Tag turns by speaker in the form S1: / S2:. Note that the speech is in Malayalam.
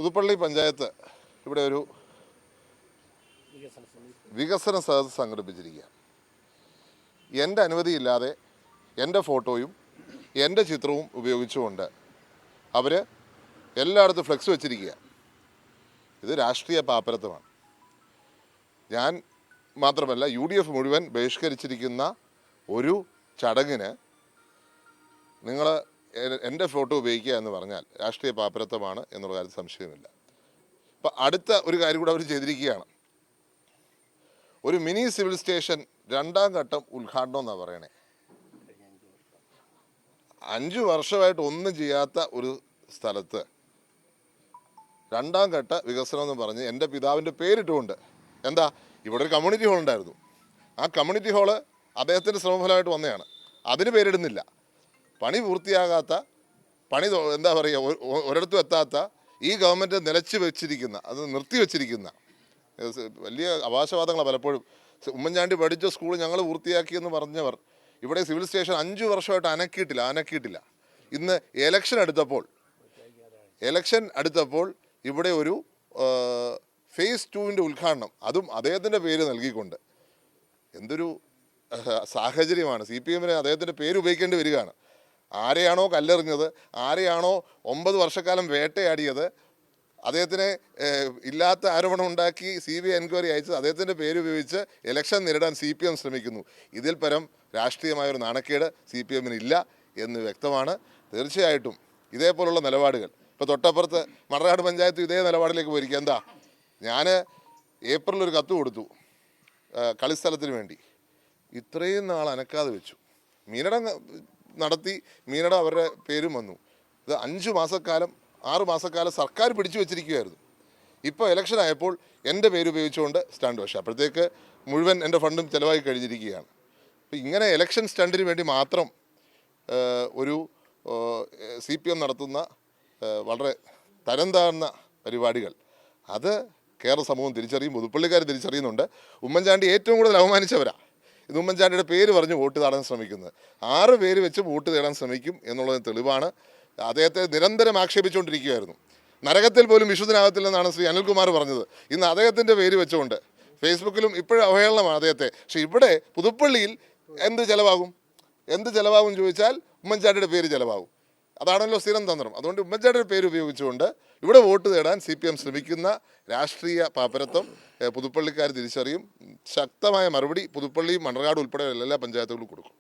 S1: പുതുപ്പള്ളി പഞ്ചായത്ത് ഇവിടെ ഒരു വികസന സദസ്സ് സംഘടിപ്പിച്ചിരിക്കുക. എൻ്റെ അനുമതിയില്ലാതെ എൻ്റെ ഫോട്ടോയും എൻ്റെ ചിത്രവും ഉപയോഗിച്ചുകൊണ്ട് അവർ എല്ലായിടത്തും ഫ്ലെക്സ് വെച്ചിരിക്കുക. ഇത് രാഷ്ട്രീയ പാപ്പരത്വമാണ്. ഞാൻ മാത്രമല്ല UDF മുഴുവൻ ബഹിഷ്കരിച്ചിരിക്കുന്ന ഒരു ചടങ്ങിന് നിങ്ങൾ എൻ്റെ ഫോട്ടോ ഉപയോഗിക്കുക എന്ന് പറഞ്ഞാൽ രാഷ്ട്രീയ പാപ്പരത്വമാണ് എന്നുള്ള കാര്യത്തിൽ സംശയമില്ല. അപ്പം അടുത്ത ഒരു കാര്യം കൂടെ അവർ ചെയ്തിരിക്കുകയാണ്. ഒരു മിനി സിവിൽ സ്റ്റേഷൻ 2ാം ഘട്ടം ഉദ്ഘാടനം എന്നാണ് പറയണേ. 5 വർഷമായിട്ട് ഒന്നും ചെയ്യാത്ത ഒരു സ്ഥലത്ത് 2ാം ഘട്ട വികസനം എന്ന് പറഞ്ഞ് എൻ്റെ പിതാവിൻ്റെ പേരിട്ടുകൊണ്ട്, എന്താ, ഇവിടെ ഒരു കമ്മ്യൂണിറ്റി ഹാൾ ഉണ്ടായിരുന്നു. ആ കമ്മ്യൂണിറ്റി ഹാള് അദ്ദേഹത്തിൻ്റെ ശ്രമഫലമായിട്ട് വന്നതാണ്. അതിന് പേരിടുന്നില്ല. പണി പൂർത്തിയാകാത്ത, പണി എന്താ പറയുക, ഒരിടത്തും എത്താത്ത, ഈ ഗവൺമെൻറ് നിലച്ച് വെച്ചിരിക്കുന്ന, അത് നിർത്തി വെച്ചിരിക്കുന്ന വലിയ അവകാശവാദങ്ങളാണ് പലപ്പോഴും. ഉമ്മൻചാണ്ടി പഠിച്ച സ്കൂൾ ഞങ്ങൾ പൂർത്തിയാക്കിയെന്ന് പറഞ്ഞവർ ഇവിടെ സിവിൽ സ്റ്റേഷൻ 5 വർഷമായിട്ട് അനക്കിയിട്ടില്ല. ഇന്ന് എലക്ഷൻ അടുത്തപ്പോൾ ഇവിടെ ഒരു ഫേസ് 2ൻ്റെ ഉദ്ഘാടനം, അതും അദ്ദേഹത്തിൻ്റെ പേര് നൽകിക്കൊണ്ട്. എന്തൊരു സാഹചര്യമാണ്. CPM-ന് അദ്ദേഹത്തിൻ്റെ പേര് ഉപയോഗിക്കേണ്ടി വരികയാണ്. ആരെയാണോ കല്ലെറിഞ്ഞത്, ആരെയാണോ 9 വർഷക്കാലം വേട്ടയാടിയത്, അദ്ദേഹത്തിനെ ഇല്ലാത്ത ആരോപണം ഉണ്ടാക്കി CBI എൻക്വയറി അയച്ചത്, അദ്ദേഹത്തിൻ്റെ പേര് ഉപയോഗിച്ച് ഇലക്ഷൻ നേരിടാൻ CPM ശ്രമിക്കുന്നു. ഇതിൽ പരം രാഷ്ട്രീയമായൊരു നാണക്കേട് CPM-ന് ഇല്ല എന്ന് വ്യക്തമാണ്. തീർച്ചയായിട്ടും ഇതേപോലുള്ള നിലപാടുകൾ, ഇപ്പോൾ തൊട്ടപ്പുറത്ത് മണർകാട് പഞ്ചായത്ത് ഇതേ നിലപാടിലേക്ക് പോയിരിക്കുക. എന്താ, ഞാൻ ഏപ്രിൽ ഒരു കത്ത് കൊടുത്തു കളിസ്ഥലത്തിന് വേണ്ടി. ഇത്രയും നാൾ അനക്കാതെ വെച്ചു. മീനട നടത്തി, മീനട അവരുടെ പേരും വന്നു. ഇത് 6 മാസക്കാലം സർക്കാർ പിടിച്ചു വെച്ചിരിക്കുകയായിരുന്നു. ഇപ്പോൾ ഇലക്ഷൻ ആയപ്പോൾ എൻ്റെ പേര് ഉപയോഗിച്ചുകൊണ്ട് സ്റ്റണ്ട് പക്ഷേ അപ്പോഴത്തേക്ക് മുഴുവൻ എൻ്റെ ഫണ്ടും ചിലവായി കഴിഞ്ഞിരിക്കുകയാണ്. അപ്പോൾ ഇങ്ങനെ ഇലക്ഷൻ സ്റ്റണ്ടിന് വേണ്ടി മാത്രം ഒരു CPM നടത്തുന്ന വളരെ തരം താഴ്ന്ന പരിപാടികൾ, അത് കേരള സമൂഹം തിരിച്ചറിയും, പുതുപ്പള്ളിക്കാർ തിരിച്ചറിയുന്നുണ്ട്. ഉമ്മൻചാണ്ടി ഏറ്റവും കൂടുതൽ അവമാനിച്ചവരാ ഇത്. ഉമ്മൻചാണ്ടിയുടെ പേര് പറഞ്ഞ് വോട്ട് തേടാൻ ശ്രമിക്കുന്നത് 6 പേര് വെച്ച് വോട്ട് തേടാൻ ശ്രമിക്കും എന്നുള്ളതിന് തെളിവാണ്. അദ്ദേഹത്തെ നിരന്തരം ആക്ഷേപിച്ചുകൊണ്ടിരിക്കുകയായിരുന്നു. നരകത്തിൽ പോലും വിശുദ്ധനാകത്തില്ലെന്നാണ് ശ്രീ അനിൽകുമാർ പറഞ്ഞത്. ഇന്ന് അദ്ദേഹത്തിൻ്റെ പേര് വെച്ചുകൊണ്ട് ഫേസ്ബുക്കിലും ഇപ്പോഴും അവഹേളനമാണ് അദ്ദേഹത്തെ. പക്ഷേ ഇവിടെ പുതുപ്പള്ളിയിൽ എന്ത് ചിലവാകും ചോദിച്ചാൽ ഉമ്മൻചാണ്ടിയുടെ പേര് ചിലവാകും. അതാണല്ലോ സ്ഥിരം തന്ത്രം. അതുകൊണ്ട് ഉമ്മൻചാണ്ടിയുടെ പേര് ഉപയോഗിച്ചുകൊണ്ട് ഇവിടെ വോട്ട് തേടാൻ CPM ശ്രമിക്കുന്ന രാഷ്ട്രീയ പാപ്പരത്വം പുതുപ്പള്ളിക്കാർ തിരിച്ചറിയും. ശക്തമായ മറുപടി പുതുപ്പള്ളിയും മണർകാട് ഉൾപ്പെടെ എല്ലാ പഞ്ചായത്തുകളും കൊടുക്കും.